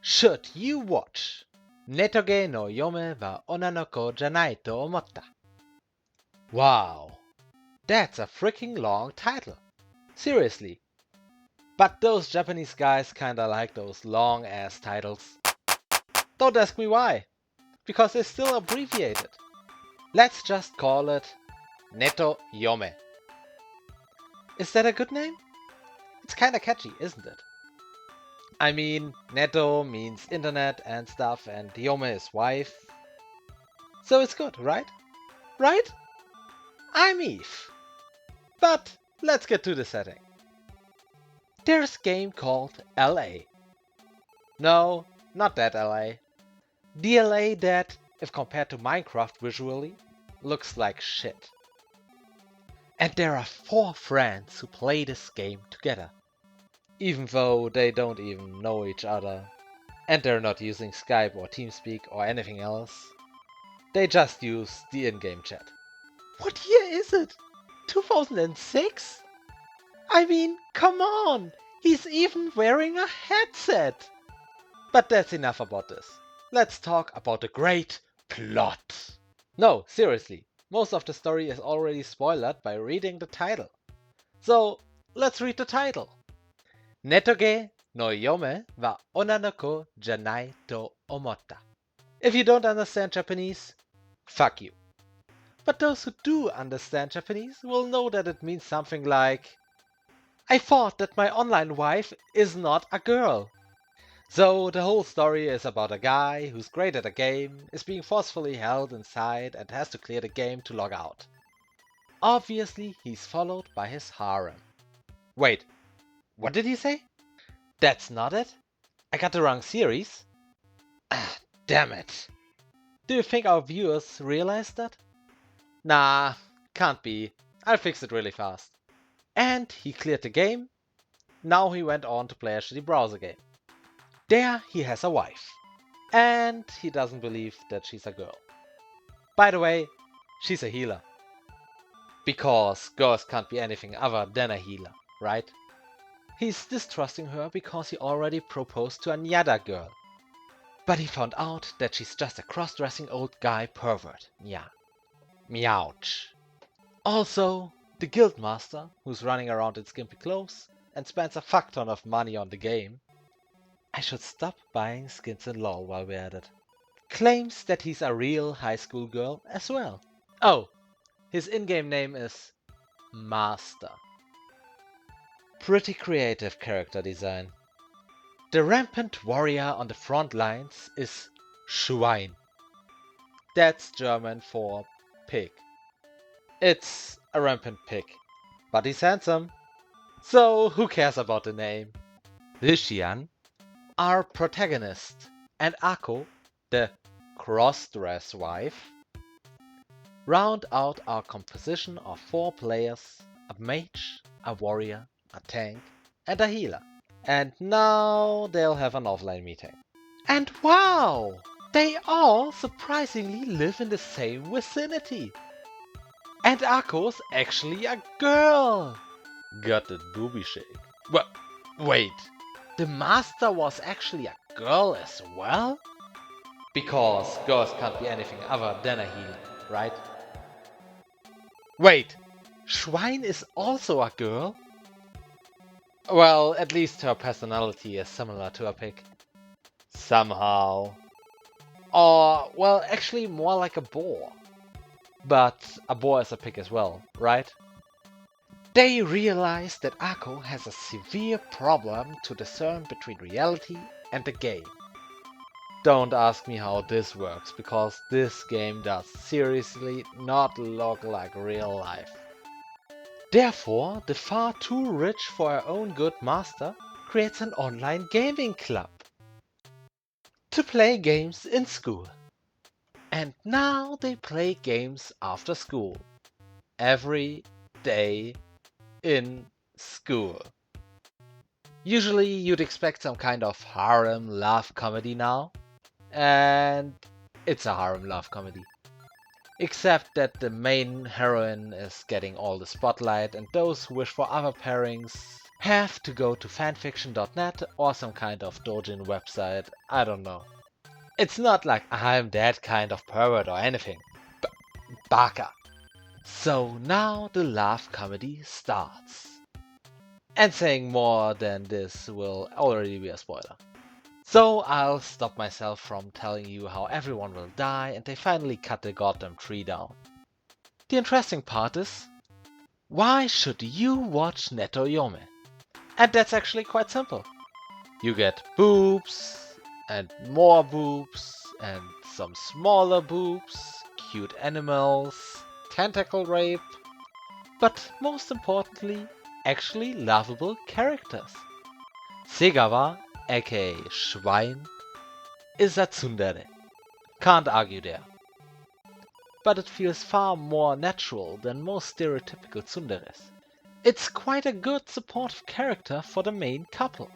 Should you watch Netoge no Yome wa Onnanoko janai to Omotta? Wow, that's a freaking long title. Seriously. But those Japanese guys kinda like those long ass titles. Don't ask me why, because they still abbreviate it. Let's just call it NetoYome. Is that a good name? It's kinda catchy, isn't it? I mean, Neto means internet and stuff, and Yome is wife. So it's good, right? Right? I'm Eve. But let's get to the setting. There's a game called LA. No, not that LA. The LA that, if compared to Minecraft visually, looks like shit. And there are 4 friends who play this game together. Even though they don't even know each other, and they're not using Skype or TeamSpeak or anything else. They just use the in-game chat. What year is it? 2006? I mean, come on! He's even wearing a headset! But that's enough about this. Let's talk about the great plot. No, seriously, most of the story is already spoiled by reading the title. So, let's read the title. Netoge no Yome wa Onnanoko janai to Omotta. If you don't understand Japanese, fuck you. But those who do understand Japanese will know that it means something like, I thought that my online wife is not a girl. So the whole story is about a guy who's great at a game, is being forcefully held inside and has to clear the game to log out. Obviously he's followed by his harem. Wait, what did he say? That's not it? I got the wrong series? Ah, damn it. Do you think our viewers realize that? Nah, can't be. I'll fix it really fast. And he cleared the game. Now he went on to play a shitty browser game. There he has a wife. And he doesn't believe that she's a girl. By the way, she's a healer. Because girls can't be anything other than a healer, right? He's distrusting her because he already proposed to another girl. But he found out that she's just a cross-dressing old guy pervert. Yeah. Meouch. Also, the guildmaster, who's running around in skimpy clothes and spends a fuck ton of money on the game, I should stop buying skins in LoL while we're at it, claims that he's a real high school girl as well. Oh, his in-game name is Master. Pretty creative character design. The rampant warrior on the front lines is Schwein. That's German for pig. It's a rampant pig, but he's handsome. So who cares about the name? Lishian, our protagonist, and Ako, the cross-dress wife, round out our composition of 4 players, a mage, a warrior, a tank, and a healer. And now they'll have an offline meeting. And wow! They all surprisingly live in the same vicinity. And Ako's actually a girl! Got that booby shake. Well, wait. The master was actually a girl as well? Because girls can't be anything other than a healer, right? Wait, Schwein is also a girl? Well, at least her personality is similar to a pig. Somehow. Or, well, actually more like a boar. But a boar is a pig as well, right? They realize that Ako has a severe problem to discern between reality and the game. Don't ask me how this works, because this game does seriously not look like real life. Therefore, the far too rich for her own good master creates an online gaming club to play games in school. And now they play games after school. Every day in school. Usually you'd expect some kind of harem love comedy now. And it's a harem love comedy. Except that the main heroine is getting all the spotlight and those who wish for other pairings have to go to fanfiction.net or some kind of doujin website, I don't know. It's not like I'm that kind of pervert or anything. Baka. So now the love comedy starts. And saying more than this will already be a spoiler. So I'll stop myself from telling you how everyone will die and they finally cut the goddamn tree down. The interesting part is, why should you watch NetoYome? And that's actually quite simple. You get boobs, and more boobs, and some smaller boobs, cute animals, tentacle rape, but most importantly, actually lovable characters. Segawa, aka Schwein, is a tsundere. Can't argue there. But it feels far more natural than most stereotypical tsunderes. It's quite a good supportive character for the main couple.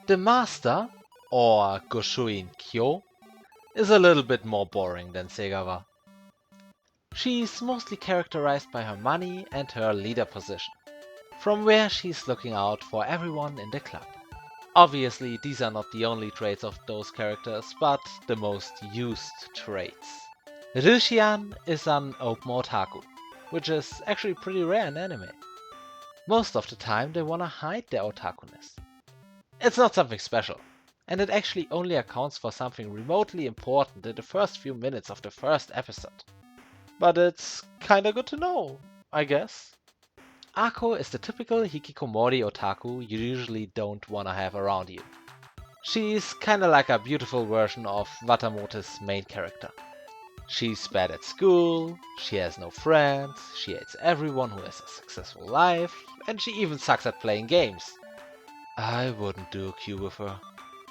The master, or Goshuin Kyo, is a little bit more boring than Segawa. She's mostly characterized by her money and her leader position, from where she's looking out for everyone in the club. Obviously, these are not the only traits of those characters, but the most used traits. Rishian is an open otaku, which is actually pretty rare in anime. Most of the time they wanna hide their otakuness. It's not something special, and it actually only accounts for something remotely important in the first few minutes of the first episode. But it's kinda good to know, I guess. Ako is the typical hikikomori otaku you usually don't wanna have around you. She's kinda like a beautiful version of Watamote's main character. She's bad at school, she has no friends, she hates everyone who has a successful life, and she even sucks at playing games. I wouldn't do a queue with her.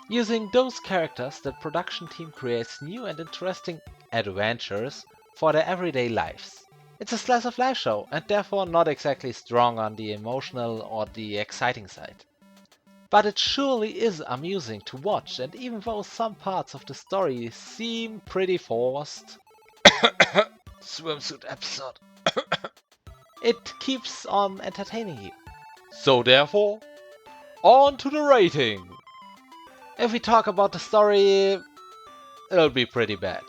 Using those characters, the production team creates new and interesting adventures for their everyday lives. It's a slice of life show, and therefore not exactly strong on the emotional or the exciting side. But it surely is amusing to watch, and even though some parts of the story seem pretty forced, swimsuit episode, it keeps on entertaining you. So therefore, on to the rating! If we talk about the story, it'll be pretty bad.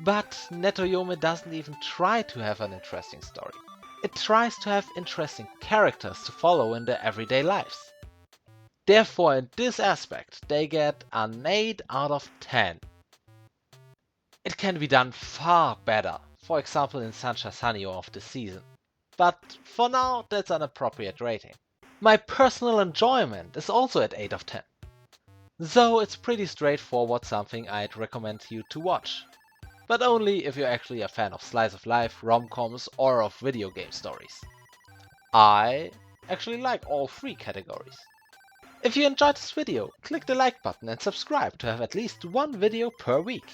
But NetoYome doesn't even try to have an interesting story. It tries to have interesting characters to follow in their everyday lives. Therefore, in this aspect, they get an 8 out of 10. It can be done far better, for example in Sancha Sanyo of the season. But for now, that's an appropriate rating. My personal enjoyment is also at 8 of 10. Though it's pretty straightforward, something I'd recommend you to watch. But only if you're actually a fan of slice of life, rom-coms or of video game stories. I actually like all three categories. If you enjoyed this video, click the like button and subscribe to have at least one video per week.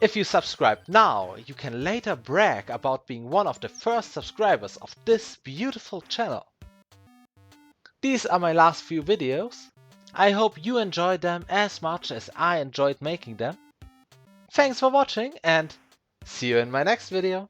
If you subscribe now, you can later brag about being one of the first subscribers of this beautiful channel. These are my last few videos. I hope you enjoyed them as much as I enjoyed making them. Thanks for watching and see you in my next video.